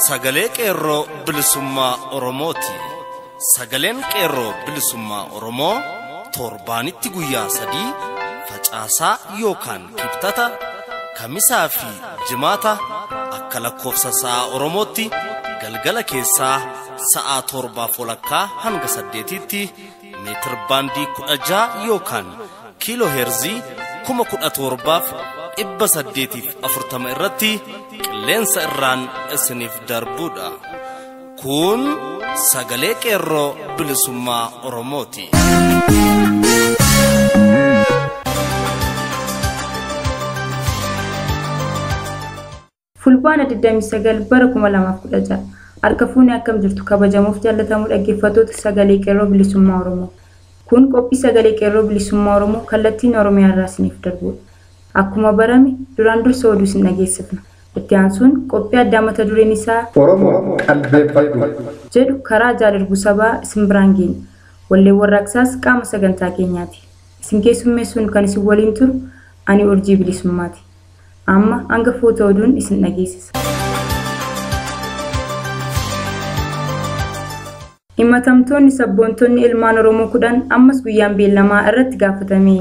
Sagalee qeerroo bilisummaa Oromooti. Sagaleen qeerroo bilisummaa Oromoo torbaanitti guyyaa 3 facaasaa yookaan kibxata kamisaa fi jimaata akka lakkoofsa sa'a Oromootti galgala keessaa sa'a 7:00 hanga 8tti meetir baandii 16 yookaan kiiloo heerzii 17,840 irratti qilleensa irraan isiniif darbuudha. Kun sagalee qeerroo bilisummaa Oromooti. Fulbaana 29 bara 2016 harka fuuni akkam jirtu kabajamuuf jaallatamu dhaggeeffattoota sagalee qeerroo bilisummaa Oromoo. Kun qophii sagalee qeerroo bilisummaa Oromoo kallattiin Oromiyaa irraa isiniif darbuudha. Akkuma barame duraan dursa oduu isin dhageessifna. Itti aansuun qophii addaa mata dureen isaa Oromoo qalbeeffadhu jedhu karaa jaalalbu sabaa isin biraan geenya. Wallee warraaqsaas qaama sagantaa keenyaati. Isin keessummeessuun kan isin waliin turu ani Urjii Bilisummaati. Amma hanga footoo oduun isin dhageessisa. Himatamtoonni sabboontonni ilmaan Oromoo 10 ammas guyyaan beellamaa irratti gaafatame.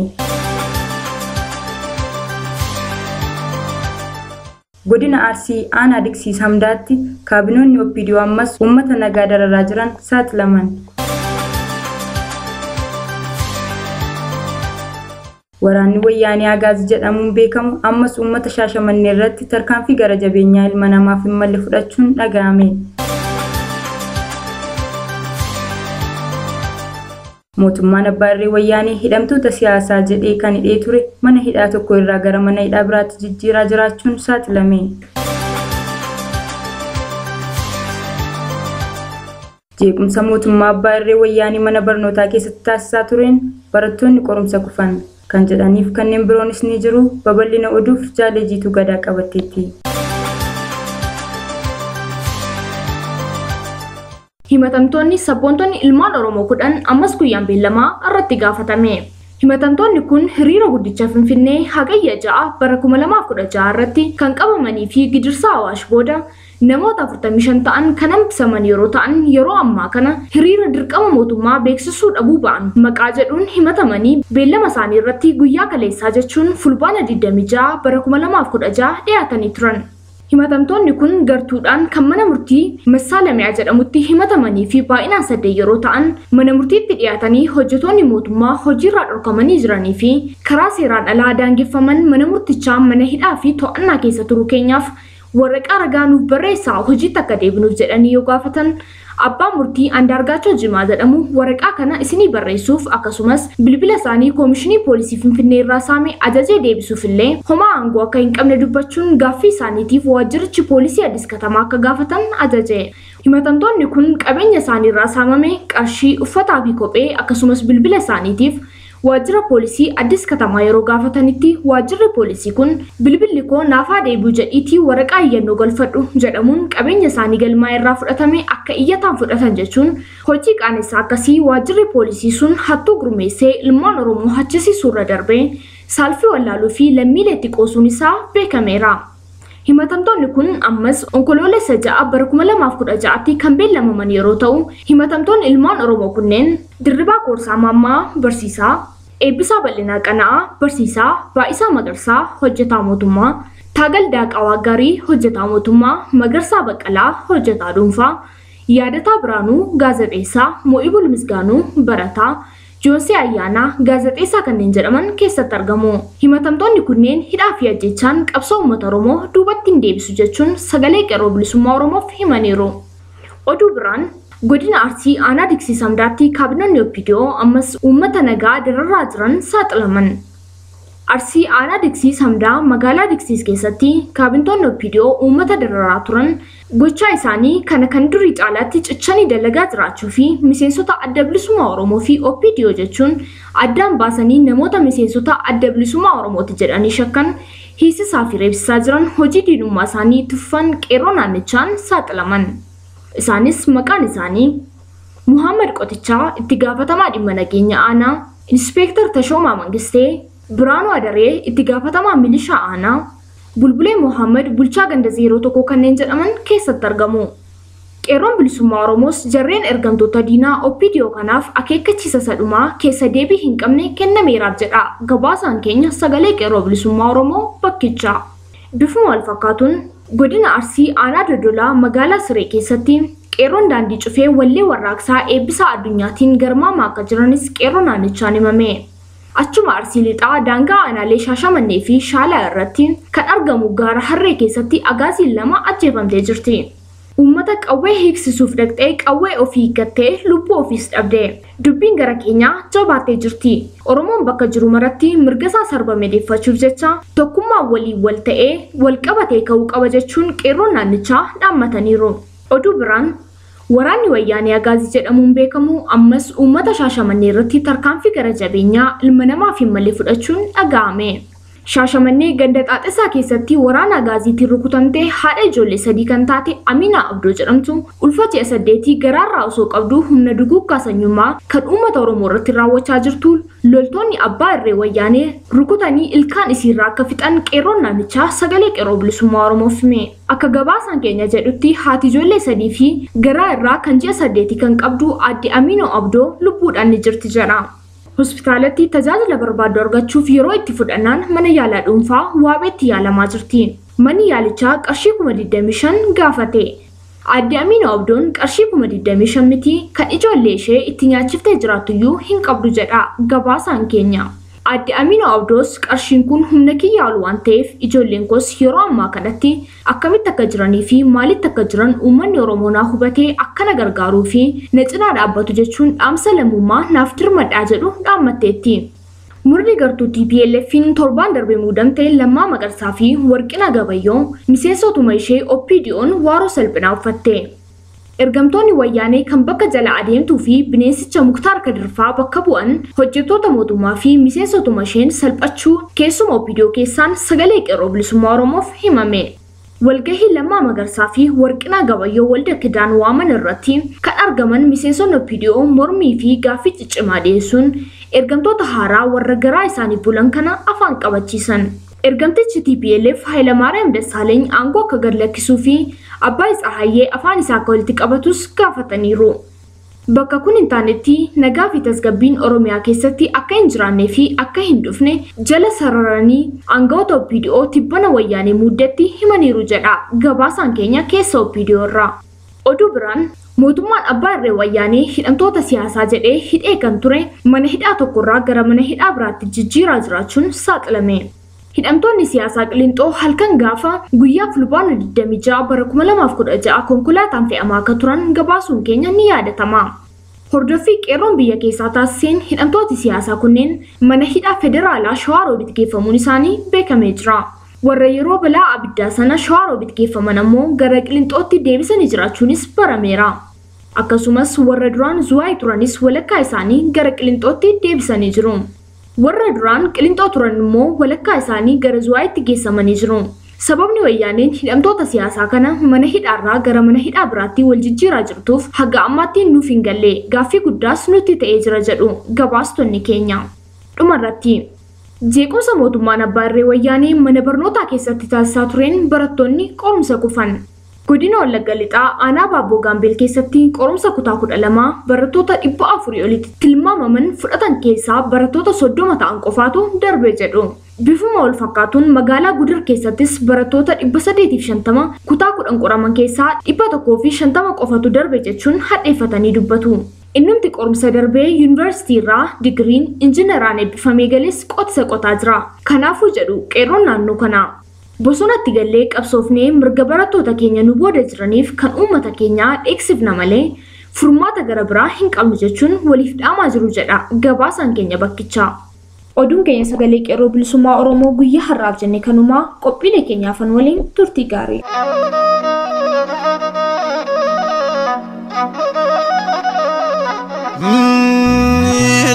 Godina Arsii aanaa Diksii Samdaatti kaabinoonni OPDO ammas uummata nagaa dararaa jiran saaxilaman. Waraanni wayyaanee Agaazii jedhamuun beekamu ammas uummata Shaashamannee irratti tarkaanfii gara jabeenyaa ilma namaaf hin malle fudhachuun dhaga'ame. Mootummaan Abbaa Irree wayyaanee hidhamtoota siyaasaa jedhee kan hidhee ture mana hidhaa tokko irraa gara mana hidhaa biraatti jijjiiraa jiraachuun saaxilame. Jeequmsa mootummaa Abbaa Irree wayyaanee mana barnootaa keessatti taasisaa tureen barattoonni qorumsa kufan kan jedhaniif kanneen biroonis ni jiru. Babal'ina oduuf jaalejiitu gadaa qabatteetti. Himatamtoonni sabboontonni ilmaan Oromoo 10 ammas guyyaan beellamaa irratti gaafatame. Himatamtoonni kun hiriira guddicha Finfinnee hagayya 6 bara 2016 irratti kan qabamanii fi gidirsa Awaash booda namoota 45 ta'an kan hambisaman yeroo ta'an yeroo ammaa kana hiriira dirqama mootummaa beeksisuu dhabuu ba'an maqaa jedhuun himatamanii beellama isaanii irratti guyyaa kaleessaa jechuun fulbaana 26 bara 2016 dhiyaatanii turan. Himatamtoonni kun gartuudhaan kan mana murtii Massaalamiyaa jedhamutti himatamanii fi baay'inaan 8 yeroo ta'an mana murtiitti dhiyaatanii hojjetoonni mootummaa hojiirraa dhorkamanii jiranii fi karaa seeraan alaa daangeffaman mana murtichaa mana hidhaa fi to'annaa keessa turuu keenyaaf waraqaa ragaa nuuf barreessaa hojiitti akka deebinuuf jedhanii yoo gaafatan abbaan murtii Andaargaachoo Jimaa jedhamu waraqaa kana isinii barreessuuf akkasumas bilbila isaanii koomishinii poolisii Finfinnee irraa saame ajajee deebisuuf illee homaa aangoo akka hin qabne dubbachuun gaaffii isaaniitiif waajjirichi poolisii Addis Katamaa akka gaafatan ajaje. Himatamtoonni kun qabeenya isaanii irraa saamame qarshii, uffataa fi kophee akkasumas bilbila isaaniitiif waajjira poolisii Addis Katamaa yeroo gaafatanitti waajjirri poolisii kun bilbilli koo naafaa deebi'u jedhiitii waraqaa iyyannoo galfadhu jedhamuun qabeenya isaanii galmaa irraa fudhatame akka iyyataan fudhatan jechuun hojii qaanessaa akkasii waajjirri poolisii sun hattuu gurmeessee ilmaan Oromoo hachisiisuu irra darbee saalfii wallaaluu fi lammiileetti qoosuun isaa beekameera. Himatamtoonni kun ammas onkoloolessa 6 bara 2016tti kan beellamaman yeroo ta'u himatamtoonni ilmaan Oromoo kunneen Dirribaa Koorsaa Maammaa Barsiisaa, Eebbisaa Bal'inaa Qana'aa Barsiisaa, Baa'isaa Magarsaa hojjetaa mootummaa, Taagal Daaqawaa Gaarii hojjetaa mootummaa, Magarsaa Baqqalaa hojjetaa dhuunfaa, Yaadataa Biraanuu gaazexeessaa, Mo'ibul Misgaanuu barataa, Joonsee Ayyaanaa gaazexeessaa kanneen jedhaman keessatti argamu. Himatamtoonni kunneen hidhaa fi ajjechaan qabsoo uummata Oromoo duubatti hin deebisu jechuun sagalee qeerroo bilisummaa Oromoof himaniiru. Oduu biraan godina Arsii aanaa Diksii Samdaatti kaabinoonni OPDO ammas uummata nagaa dararaa jiran saaxilaman. Arsii aanaa Diksii Samdaa magaalaa Diksiis keessatti kaabintoonni OPDO uummata dararaa turan gochaa isaanii kana kan durii caalaatti cichanii dalagaa jiraachuu fi miseensota adda bilisummaa Oromoo fi OPDO jechuun addaan baasanii namoota miseensota adda bilisummaa Oromooti jedhanii shakkan hiisisaa fi reebsisaa jiran hojii diinummaa isaanii tuffan qeerroo naannichaan saaxilaman. Isaanis maqaan isaanii Muhammad Qotichaa itti gaafatamaa dhimma nageenya aanaa, Inspektar Tashoomaa Mangistee, Biraanuu Adaree itti gaafatamaa milishaa aanaa, Bulbulee Muhammad bulchaa ganda 01 kanneen jedhaman keessatti argamu. Qeerroon bilisummaa Oromoos jarreen ergamtoota diinaa OPDO kanaaf akeekkachiisa sadhumaa keessa deebii hin qabne kennameeraaf jedha gabaasaan keenya sagalee qeerroo bilisummaa Oromoo bakkicha. Bifuma wal fakkaatuun godina Arsii aanaa Dodolaa magaalaa Siree keessatti qeerroon daandii cufee wallee warraaqsaa eebbisaa addunyaatiin garmaamaa akka jiranis qeerroo naannichaan himame. Achuma Arsii lixaa daangaa aanaalee Shaashamannee fi Shaalaa irratti kan argamu gaara Harree keessatti agaasiin 2 ajjeefamtee jirti. Uummata qawwee hiiksisuuf dhaqxee qawwee ofii hiikkattee lubbuu ofiis dhabde. Dubbiin gara keenyaa jabaattee jirti. Oromoon bakka jiru maratti mirga isaa sarbame deeffachuuf jecha tokkummaa walii wal ta'ee wal qabatee ka'uu qaba jechuun qeerroon naannichaa dhaammataniiru. Oduu biraan waraanni wayyaanee agaazii jedhamuun beekamu ammas uummata Shaashamannee irratti tarkaanfii gara jabeenyaa ilma namaaf hin malle fudhachuun dhaga'ame. Shaashamannee ganda xaaxisaa keessatti waraana agaaziitiin rukutamtee haadha ijoollee 3 kan taate Aminaa Abdoo jedhamtu ulfa ji'a 8 garaarraa osoo qabdu humna duguuggaa sanyummaa kan uummata Oromoo irratti raawwachaa jirtu loltoonni abbaa irree wayyaanee rukutanii ilkaan isiirraa akka fixan qeerroon naannichaa sagalee qeerroo bilisummaa Oromoof hime. Akka gabaasaan keenya jedhutti haati ijoollee 3 fi garaa irraa kan ji'a 8 kan qabdu aadde Aminaa Abdoo lubbuudhaan ni jirti jedha. Hospitaalatti tajaajila barbaaddu argachuuf yeroo itti fudhannaan mana yaalaa dhuunfaa waabeetti yaalamaa jirti. Manni yaalichaa qarshii 25,000 gaafate. Aadde Aminaa Abdoon qarshii 25,000 miti kan ijoollee ishee itti nyaachiftee jiraattuyyuu hin qabdu jedha gabaasaan keenya. Aadde Aminaa Abdoos qarshiin kun humna kiyyaa ol waan ta'eef ijoolleen koos yeroo ammaa kanatti akkamitti akka jiranii fi maalitti akka jiran uummanni Oromoo naa hubatee akkana gargaaruu fi na cinaa dhaabbatu jechuun dhaamsa lammummaa naaf dirmadhaa jedhu dhaammatteetti. Murni gartuu TPLF'n torbaan darbee muudamte Lammaa Magarsaa fi Warqinaa Gabayyoo miseensotuma ishee OPDO'n waaroo salphinaa uffatte. Ergamtoonni wayyaanee kan bakka jala adeemtuu fi bineensicha Muktaar Kadirfaa bakka bu'an hojjettoota mootummaa fi miseensotuma isheen salphachuu keessuma OPDO keessaan sagalee qeerroo bilisummaa Oromoof himame. Walgahii Lammaa Magarsaa fi Warqinaa Gabayyoo walda kidaan waaman irratti kan argaman miseensonni OPDO mormii fi gaaffii ciccimaa dhiyeessuun ergamtoota haaraa warra garaa isaanii bulan kana afaan qabachiisan. Ergamtichi TPLF Hayilamaariyaam Dassaaleeny aangoo akka gad lakkisuu fi Abbaa Tsahaayee afaan isaa akka walitti qabatus gaafataniiru. Bakka kun hin taanetti nagaa fi tasgabbiin Oromiyaa keessatti akka hin jiraannee fi akka hin dhufne jala sararanii aangawoota OPDO tibbana wayyaanee muuddetti himaniiru jedha gabaasaan keenya keessa OPDO irraa. Oduu biraan mootummaan abbaa irree wayyaanee hidhamtoota siyaasaa jedhee hidhee kan ture mana hidhaa tokkorraa gara mana hidhaa biraatti jijjiiraa jiraachuun saaxilame. Hidhamtoonni siyaasaa Qilinxoo halkan gaafa guyyaa fulbaana 26 bara 2016 konkolaataan fe'amaa akka turan gabaasuun keenya ni yaadatama. Hordoffii qeerroon biyya keessaa taasiseen hidhamtooti siyaasaa kunneen mana hidhaa federaalaa Shawaaroobitti geeffamuun isaanii beekamee jira. Warra yeroo balaa abiddaa sana Shawaaroobitti geeffaman ammoo gara Qilinxootti deebisanii jiraachuunis barameera. Akkasumas warra duraan Zuwaay turanis walakkaa isaanii gara Qilinxootti deebisanii jiru. Warra duraan Qilinxoo turan immoo walakkaa isaanii gara Zuwaayitti geessamanii jiru. Sababni wayyaaneen hidhamtoota siyaasaa kana mana hidhaarraa gara mana hidhaa biraatti wal jijjiiraa jirtuuf haga ammaatti nuuf hin galle gaaffii guddaas nutti ta'ee jira jedhu gabaastonni keenya. Dhumarratti jeequmsa mootummaan abbaa irree wayyaanee mana barnootaa keessatti taasisaa tureen barattoonni qorumsa kufan. Godina Wallagga Lixaa aanaa Baabboo Gaambeel keessatti qorumsa kutaa 12 barattoota 400 olitti tilmaamaman fudhatan keessaa barattoota 30 ta'an qofaatu darbe jedhu. Bifuma wal fakkaatuun magaalaa Gudar keessattis barattoota 350 kutaa 10 qoraman keessaa 150 qofatu darbe jechuun hadheeffatanii dubbatu. Innumti qorumsa darbee yuunivarsiitii irraa digiriin injiinaraan eebbifamee galees qotisa qotaa jira. Kanaafuu jedhu qeerroon naannoo kanaa. Bosonatti gallee qabsoofnee mirga barattoota keenya nu booda jiraniif kan uummata keenyaa dheeksifna malee furmaata gara biraa hin qabnu jechuun waliif dhaamaa jiru jedha gabaasaan keenya bakkichaa. Oduun keenya sagalee qeerroo bilisummaa Oromoo guyyaa har'aaf jenne kanumaa qophiilee keenyaafan waliin turtii gaarii.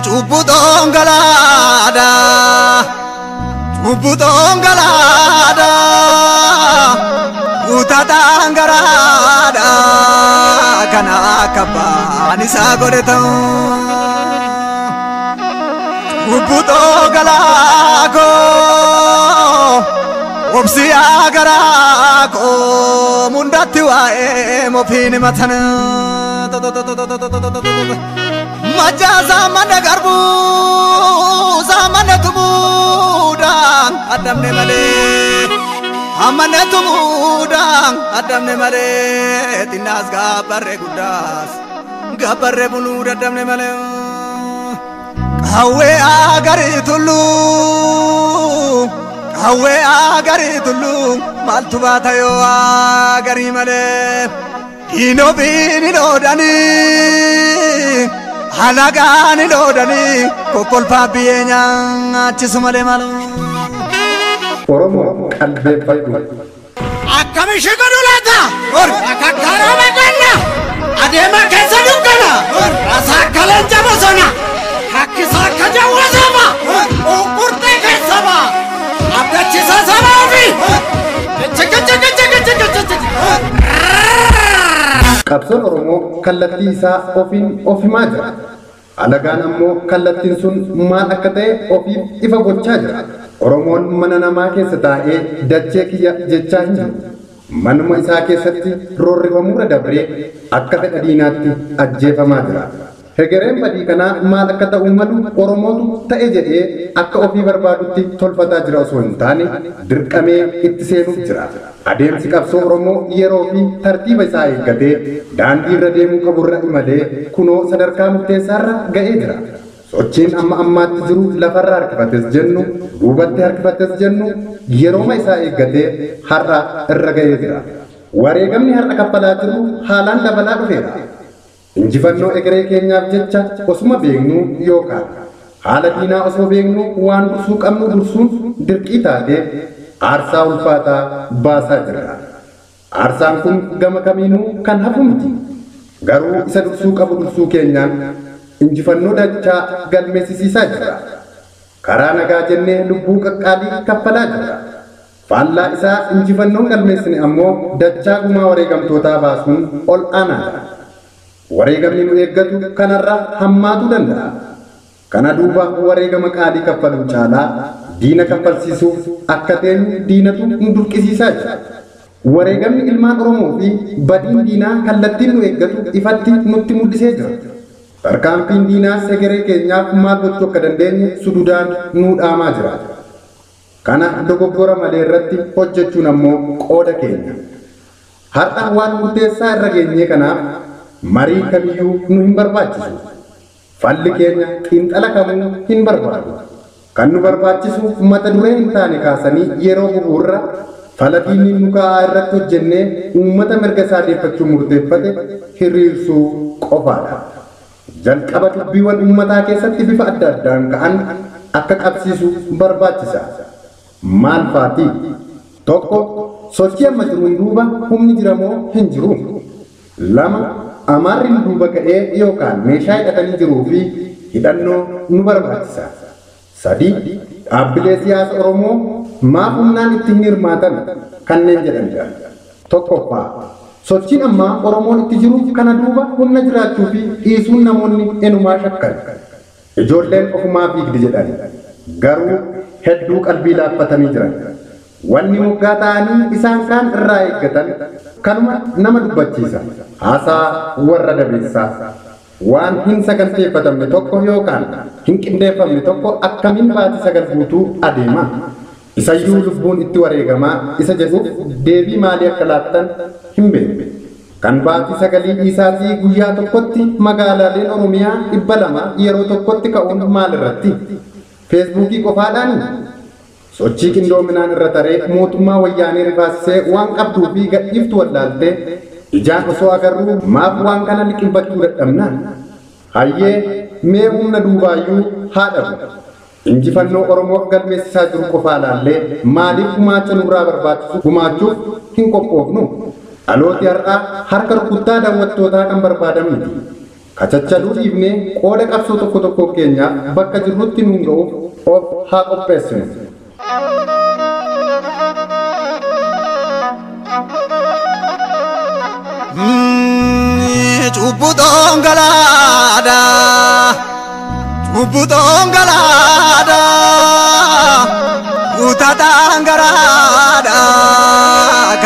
Cubbutoon galaadha. Cubbutoon galaadha. Utataan garaadha. Kana akka baan isaa godhe ta'u. Cubbutoo galaakoo. obsi agara ko mundatti wae mofini matan maja zaman garbu zaman tumudan adamne male amane tumudan adamne male tinas gabarre gudas gabarre bulu adamne male kawe agari tulu Awe agari tulu maltu batayo agari male ino bini dodani halagani dodani kokol papienya achisu male malu Oromo kalbe fadu akkami shigadulata or akakara magana adema kesa dukana rasa kalanja bosona hakisa kajawazama ukurte kesaba Abdachisa Samavi! Qabsoon Oromoo kallattii isaa ofimaa jira. Alagaan ammoo kallattiin sun maal akka ta'e ofiif ifa gochaa jira. Oromoon mana namaa keessa taa'ee dachee kiyya jechaa hin jiru. Manuma isaa keessatti roorrifamuura dabree akka fedha diinaatti ajjeefamaa jira. Hegereen badii kanaa maal akka ta'u malu Oromootu ta'e jedhee akka ofii barbaadutti tolfataa jira osoo hin taane dirqamee itti seenuuf jira. Adeemsi qabsoo Oromoo yeroo fi tartiiba isaa eeggatee daandii irra deemuu qaburra imalee kunoo sadarkaa murteessaarra ga'ee jira. Sochiin amma ammaatti jiru lafarra harkifates jennu duubatti harkifates jennu yerooma isaa eeggatee har'a irra ga'ee jira. Wareegamni har'a kaffalaa jiru haalaan dabalaa dhufeera. Injifannoo egeree keenyaaf jecha osuma beeknu yookaan haala diinaa osoo beeknu waan dursuu qabnu dursuun dirqii taatee aarsaa ulfaataa baasaa jirra. Aarsaan kun gama kamiinuu kan hafu miti. Garuu isa dursuu qabu dursuu keenyaan injifannoo dachaa galmeessisiisaa jira. Karaa nagaa jennee lubbuu qaqqaalii kaffalaa jira. Faallaa isaa injifannoon galmeessine ammoo dachaa gumaa wareegamtootaa baasuun ol aanaadha. Wareegamni nu eeggatu kanarra hammaatuu danda'a. Kana duuba wareegama qaalii kaffaluu caalaa diina kaffalsiisuuf akka teenyu diinatu nu dirqisiisaa jira. Wareegamni ilmaan Oromoo fi badiin diinaa kallattiin nu eeggatu ifatti nutti mul'isee jira. Tarkaanfiin diinaa egeree keenyaaf maal gochuu akka dandeenye sududaan nuu dhaamaa jira. Kana dogoggora malee irratti hojjechuun ammoo qooda keenya. Har'a waan murteessaa irra geenyee kanaaf marii kamiyyuu nu hin barbaachisu. Falli keenya xiinxala kamuu hin barbaadu. Kan nu barbaachisu mata duree hin taane kaasanii yeroo gubuurra fala diinni nu kaa'aa irratti hojjennee uummata mirga isaa deeffachuu murteeffate hiriirsuu qofaadha. Jalqaba dubbiiwwan uummataa keessatti bifa adda addaan ka'an akka qabsiisu barbaachisa. Maal faati? Tokko sochii amma jiruun duuba humni jiramoo hin jiru? Lama amaarri duuba ka'ee yookaan meeshaa hidhatanii jiruu fi hidhannoo nu barbaachisa. Sadii dhaabbilee siyaasa Oromoo maaf humnaan itti hin hirmaatan kanneen jedhanidha. Tokkoffaa sochiin ammaa Oromoon itti jiru kana duuba humna jiraachuu fi dhiisuun namoonni enumaa shakkan. Ijoolleen ofumaa fiigdi jedhan garuu hedduu qalbii laaffatanii jiran. Wanni moggaa ta'anii isaan kaan irraa eeggatan kanuma nama dubbachiisa. Haasaa warra dabeessaa waan hin saganteeffatamne tokko yookaan hin qindeeffamne tokko akkamiin baatii sagal guutuu adeema. Isayyuu lubbuun itti wareegamaa isa jedhuuf deebii maalii akka laattan hin beekne. Kan baatii sagalii dhiisaatii guyyaa tokkotti magaalaaleen Oromiyaa 200 yeroo tokkotti ka'uun maalirratti? Feesbuukii qofaadhaani? Sochii qindoominaan irra taree mootummaa wayyaanee rifaasisee waan qabduu fi gadhiiftu wallaaltee ijaan osoo agarruu maaf waan kana liqimfachuu dadhabnaan? Hayyee mee humna duubaayyuu haa dhabu. Injifannoo Oromoof galmeessisaa jiru qofaa laallee maaliif gumaacha nurraa barbaachisu gumaachuuf hin qophoofnu? Dhalooti har'aa harka rukuttaa daawwattootaa kan barbaadan miti. Kachachaluu dhiibnee qooda qabsoo tokko tokko keenyaaf bakka jirrutti nuun ga'uuf of haa qopheessinu. Chubbu dongalaada, chubbu dongalaada, utata ngaraada.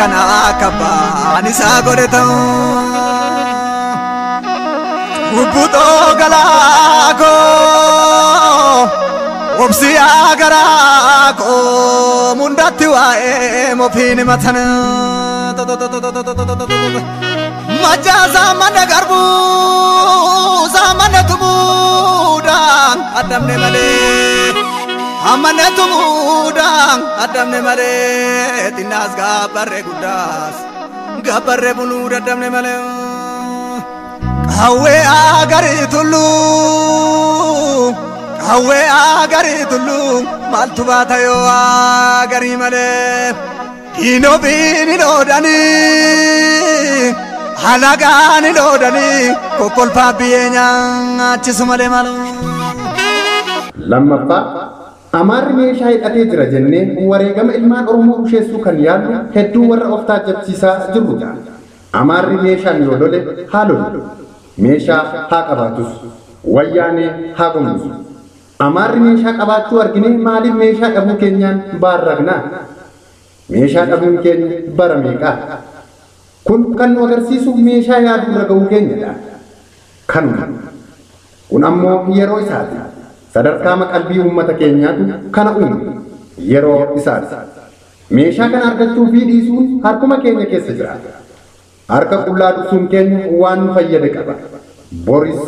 kana kabbaan isaa godhe ta'u Ubbuutoo galaa koo obsiyaa garaa koo mundatti waa'ee mofiin himatan majjaa saamana garbuu saamana tumuudhaan addamne malee amane tumuudhaan addamne malee xinnaas gaabbarree guddaas gaabbarree buluu daddamne malee Hawe agari tullu maltu bata yo agari male ino bini lodani halagani lodani kokol papienya achisu male malu Lammaffaa Amaarri meeshaa hidhatee jira jennee wareegama ilmaan Oromoo usheessuu kan yaallu hedduu warra of taajabsiisaa jirrudha. Amaarri meeshaan yoo lole haa lolu. Meeshaa haa qabaatus wayyaanee haa gombisu. Amaarri meeshaa qabaachuu argine maaliif meeshaa dhabuu keenyaan baarragnaa? Meeshaa dhabuun keenya bara meeqaa? Kun kan nu agarsiisu meeshaa yaadurra ga'uu keenyadha. Kanuma. Kun ammoo yeroo isaati. Sadarkaa qalbii uummata keenyaatu kana uume yeroo isaati. Meeshaa kana argachuu fi dhiisuun harkuma keenya keessa jira. Harka qullaa dhugsuun keenya waan nu fayyade qaba. Boris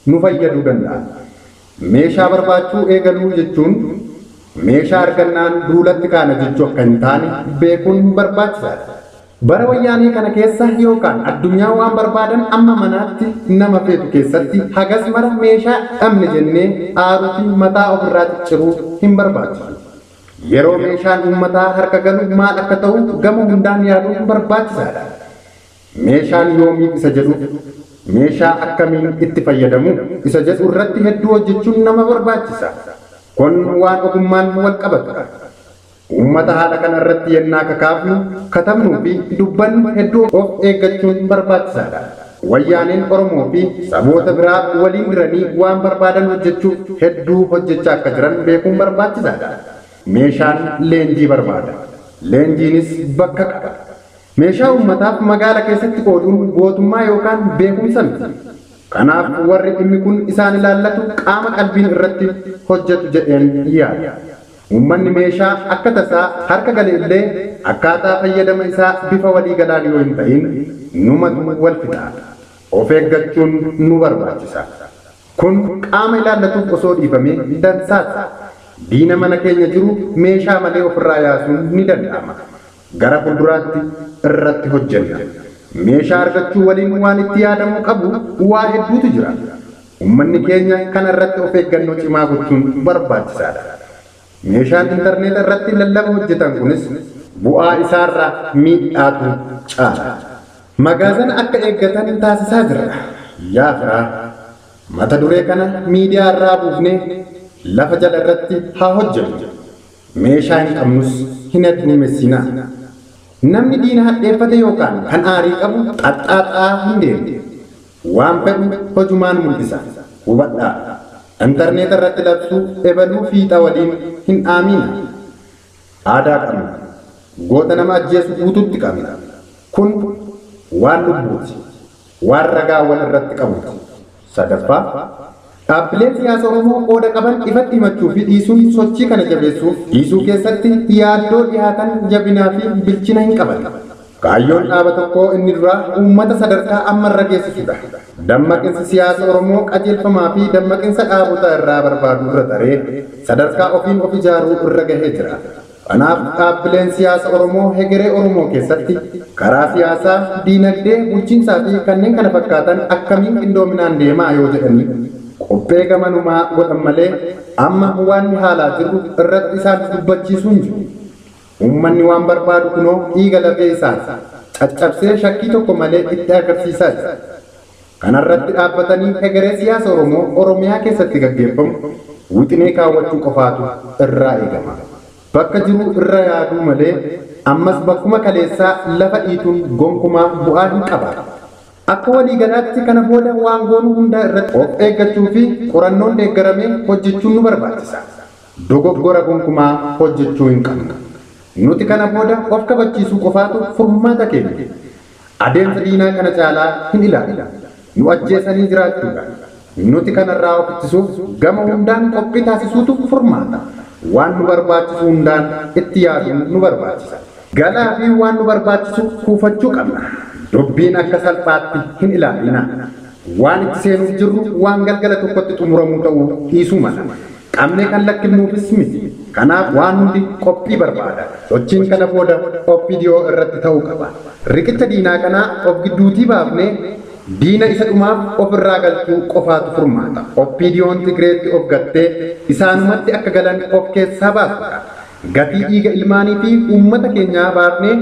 nu fayyaduu danda'a. Meeshaa barbaachuu eegaluu jechuun meeshaa argannaan duulatti kaana jechuu akka hin taane beekuun barbaachisaadha. Bara wayyaanee kana keessa yookaan addunyaa waan barbaadan amma manaatti nama feetu keessatti hagas mara meeshaa dhabne jennee aaruu fi mataa ofirraa cicciruu hin barbaachisu. Yeroo meeshaan uummataa harka galu maal akka ta'u gama hundaan yaaduun barbaachisaadha. Meeshaan yoomiif isa jedhu meeshaa akkamiin itti fayyadamu isa jedhu irratti hedduu hojjechuun nama barbaachisa. Kun waan ogummaan wal qabatudha. Uummata haala kana irratti yennaa kakaafnu katabnuu fi dubbannu hedduu of eeggachuun barbaachisaadha. Wayyaaneen Oromoo fi saboota biraa waliin jiranii waan barbaadan hojjechuuf hedduu hojjechaa akka jiran beekuun barbaachisaadha. Meeshaan leenjii barbaada. Leenjiinis bakka qaba. Meeshaa uummataaf magaala keessatti qooduun gootummaa yookaan beekumsa miti. Kanaaf warri dhimmi kun isaan ilaallatu qaama qalbiin irratti hojjetu jedheen yaada. Uummanni meeshaa akka tasaa harka gale illee akkaataa fayyadama isaa bifa walii galaan yoo hin ta'in numatu wal fixa. Of eeggachuun nu barbaachisa. Kun qaama ilaallatuuf osoo dhiifamee dansaadha. Diina mana keenya jiru meeshaa malee ofirraa yaasuun ni danda'ama. Gara fuulduraatti irratti hojjenna. Meeshaa argachuu waliin waan itti yaadamuu qabu waa hedduutu jira. Uummanni keenya kana irratti of eeggannoo cimaa gochuun barbaachisaadha. Meeshaan intarneeta irratti lallaba hojjetan kunis bu'aa isaarraa miidhaatu caala. Magaazana akka eeggatan taasisaa jira. Yaa firaa mata duree kana miidiyaa irraa buufnee lafa jala irratti haa hojjennu. Meeshaa hin qabnus hin adduumessinaa. Namni diina hadheeffate yookaan kan aarii qabu xaxxaaxaa hin deemu. Waan fedhu hojumaan mul'isa. Hubadhaa. Intarneeta irratti labsuu ebaluu fiixa waliin hin aamina. Aadaa qabna. Goota nama ajjeesu guutuutti qabna. Kun waan lubbuuti. Waan ragaa wal irratti qabuti. Sadaffaa dhaabbileen siyaasa Oromoo qooda qaban ifatti himachuu fi dhiisuun sochii kana jabeessuuf dhiisuu keessatti yaaddoo dhiyaatan jabinaa fi bilchina hin qaban. Kaayyoon dhaaba tokkoo inni duraa uummata sadarkaa ammarra geessisudha. Dammaqinsi siyaasa Oromoo qajeelfamaa fi dammaqinsa dhaabota irraa barbaadu irra taree sadarkaa ofiin of ijaaruu irra gahee jira. Kanaaf dhaabbileen siyaasa Oromoo hegeree Oromoo keessatti karaa siyaasaa, diinagdee, bulchiinsaa fi kanneen kana fakkaatan akkamiin qindoominaan deemaa yoo jedhanii qophee gamanumaa godhan malee amma waan haalaa jiru irratti isaan dubbachiisuun jiru. Uummanni waan barbaadu kunoo dhiiga lafee isaati. Caccabsee shakkii tokko malee itti agarsiisaa jira. Kanarratti dhaabbatanii hegeree siyaasa Oromoo Oromiyaa keessatti gaggeeffamu wixinee kaawwachuu qofaatu irraa eegama. Bakka jiru irra yaaduu malee ammas bakkuma kaleessaa lafa dhiituun gonkumaa bu'aa hin qabaatu. Akka waliigalaatti kana booda waan goonu hundaa irratti of eeggachuu fi qorannoon deeggaramee hojjechuun nu barbaachisa. Dogoggora gonkumaa hojjechuu hin qabnu. Nuti kana booda of kabachiisuu qofaatu furmaata kenna. Adeemsa diinaa kana caalaa hin ilaallu. Nu ajjeesanii jiraachuudha. Nuti kanarraa of ittisuuf gama hundaan qophii taasisuutu furmaata. Waan nu barbaachisu hundaan itti yaaduun nu barbaachisa. Galaa fi waan nu barbaachisu kuufachuu qabna. Dubbiin akka salphaatti hin ilaalina. Waan itti seenuuf jirru waan galgala tokkotti xumuramuu ta'uu dhiisuu mala. Qabnee kan lakkifnuufis miti. Kanaaf waan hundi qophii barbaada. Sochiin kana booda OPDO irratti ta'uu qaba. Riqicha diinaa kanaa of gidduutii baafnee diina isa dhumaaf ofirraa galchuu qofaatu furmaata. OPDO'n Tigreetti of gattee isaanumatti akka galan of keessaa baasudha. Gatii dhiiga ilmaanii fi uummata keenyaa baafnee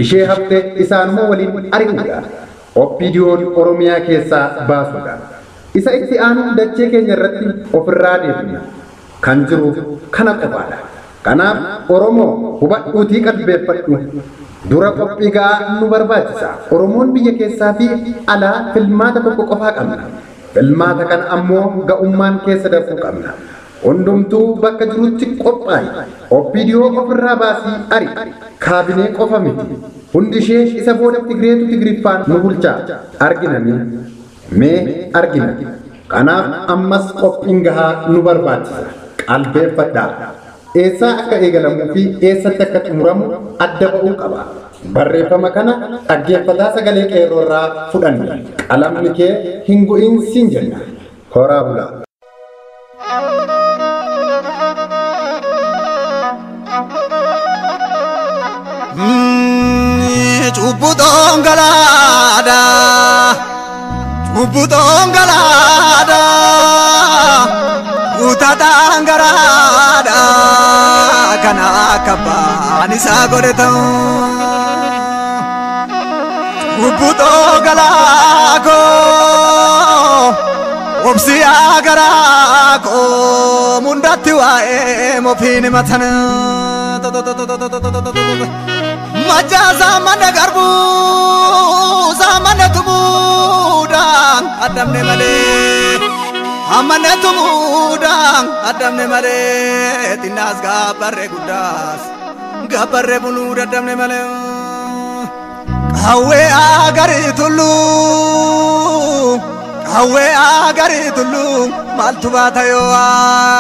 ishee haftee isaanuma waliin ari'uudha. OPDO'n Oromiyaa keessaa baasudha. Isa itti aanu dachee keenya irratti ofirraa deebina. Kan jiru kana qofaadha. Kanaaf Oromoo hubadhuutii qalbeeffadhu. Dura qophii ga'aa nu barbaachisa. Oromoon biyya keessaa fi alaa filmaata tokko qofaa qabna. Filmaata kana ammoo ga'ummaan keessa darbuu qabna. Hundumtuu bakka jirutti qophaa'i. OPDO ofirraa baasii ari. Kaabinee qofa miti. Hundi ishee isa booda Tigreetu Tigriffaan nu bulchaa. Arginami. Mee argina. Kanaaf ammas qophiin gahaa nu barbaachisa. Qalbeeffadhaa. Eessaa akka eegalamuu fi eessatti akka xumuramu adda ba'uu qaba. Barreeffama kana dhaggeeffataa sagalee qeerroorraa fudhanne. Qalamni kee hin gu'iinsiin jenna. Horaa bulaa. Cubbutoon galaadha. Cubbutoon galaadha. Utataan garaadha. Kana kabbaan isaa godhe ta'u. Cubbutoo galaakoo. Obsiyaa garaakoo. Mundatti waa'ee mofiin matan. Majjaa saamana garbuu. Saamana tumuudhaan addamne malee. Amane tumuudhaan addamne malee. Xinnaas gaabbarree guddaas gaabbarree buluu daddamne malee. Qawwee agarii tulluu qawwee agarii tulluu maaltu baata yoo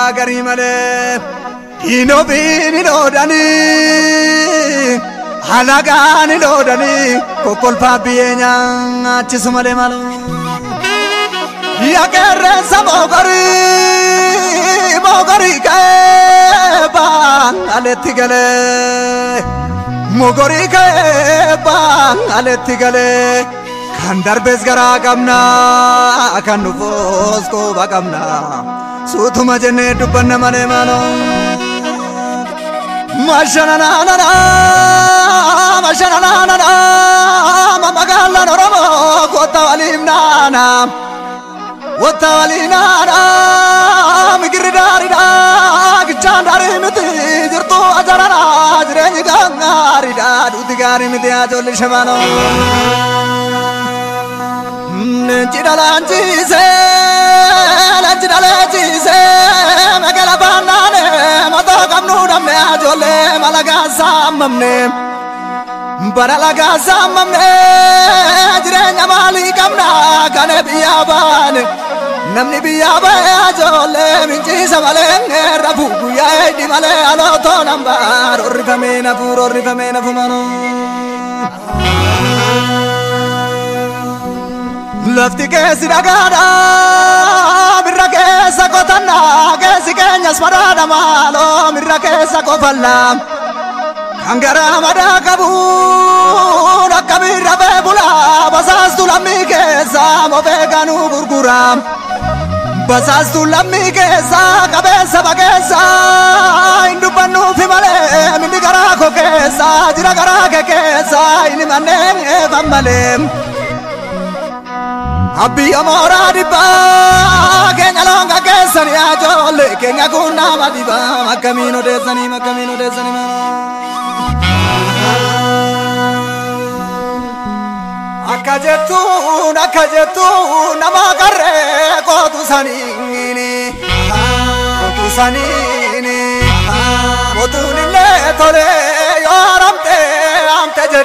agarii malee. Diinoo biini loodanii halagaan loodanii kokkolfaa biyyee nyaachisu malee maaloo. Ya keresa mogori keba aleti gale mogori keba aleti gale kan darbes gara kamna kan nufos ko bakamna sutuma jenne dubbanna male malo mashanana mamagala noromo kota walimnana Watawalina migridari da gichandari miti jirtu ajarana jireni gangari da dutigari miti ajoli shamano Lanchidalanchise magala banane mato kamnu damne ajole malaga samamne Baralaga samamne jirenya mali kamna kane biyabane Namni biyaba ajole minchisa malenge rafu buya di male aloto nambar orifamena fumano Lafti kesi dagada mirra kesa kotana kesi kenyas marada malo mirra kesa kofalla Kangara madakabu nakabira bebula basastu lammi kesa mofeganu gurguram Basastu lammi kesa kabesa bagesa indubanu fimale mindi garako kesa jira garake kesa ini manen famale Abbi amora diba kenya longa kesa ni ajole kenya kuna madiba makamino desani ma Akajetu nama karre kotu sanini kotu nille tole yo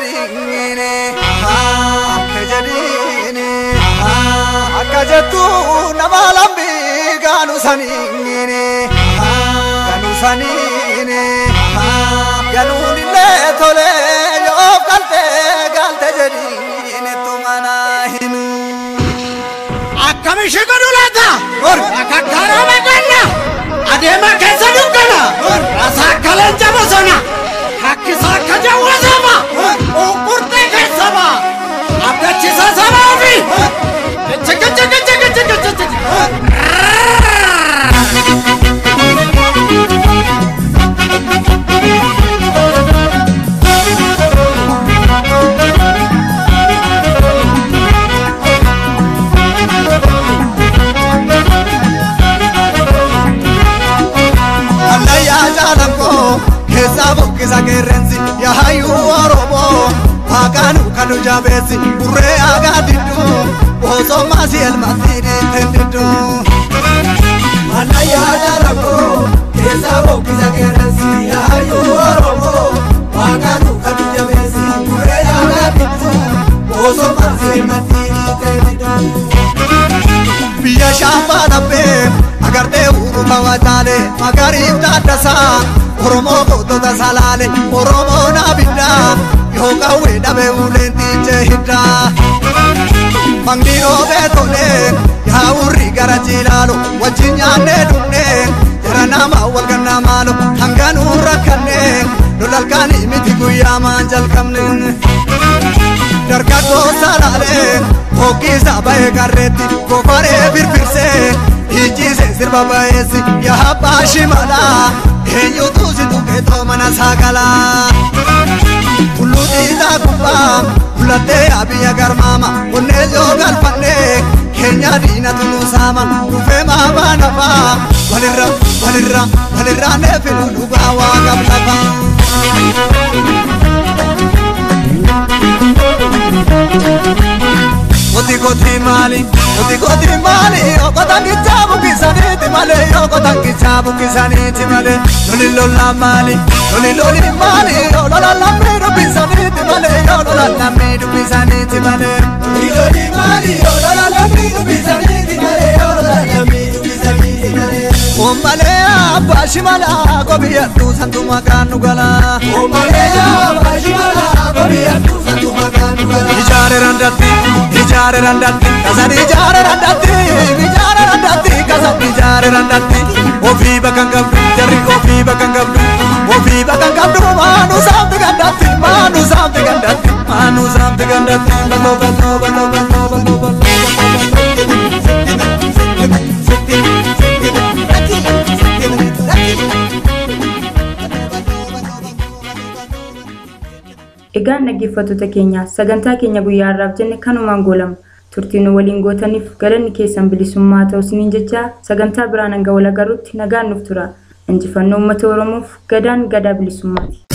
jedhine akka jedhine akka jettu nama lambi gaanu sanine ganuun illee tole yoo galte jedhine tumana himu akkamishi godhu laata akka karaa ganna adeema keessa dukkana rasaa akka leenca bosona hakkisa akka jawwasama qurxii keessama abdachisa sama ofii Kisa kerensi ya hayu oromo Hakanu kanu jabesi Ure aga didu Boso masi el masiri tendidu Mana ya darako Kisa kerensi ya hayu oromo Hakanu kanu jabesi Ure aga didu Boso masi el masiri tendidu Biya shamba dabe Agar te uru tawatale Magarib dadasa Oromo kotota salale, Oromo nabida, yoga weda be ulenti jehida. Mangdiro betole, ya uri garajilalo, wajinya ne dunne, jara nama walgana malo, hanganu rakane, lolalkani miti kuya manjal kamne. Dargago salale, hoki sabaye kareti, kofare birfirse, ijise sirba baesi, ya habashi mala. Enyo tusi tuke to mana sakala Uluti ta kumba Ulate abiya garmama Unejo galpane Kenya dina tunu sama Ufe mama nafa Walirra nefilu luga waga blapa Koti mali Okotangi chabu kisaniti male Okotangi chabu kisaniti male Loli lola mali Lola lamiru kisaniti male Lola lamiru kisaniti male Loli mali Lola lamiru kisaniti male Lola lamiru kisaniti male Omale abashi mala Kobiyatu santu makanu gala Omale abashi mala Kobiyatu santu makanu gala Ijare randati Kasar ijare randati Kasar ijare randati Ofi bakang kabdu Jari ofi bakang kabdu Manu samte gandati Balo Egaan dhaggeeffattoota keenya sagantaa keenya guyyaa har'aaf jenne kanumaan goolama. Turtiin waliin gootaniif galanni keessan bilisummaa ta'u isiniin jecha sagantaa biraan hanga wal agarruutti nagaan nuuf tura. Injifannoo uummata Oromoof gadaan gadaa bilisummaati.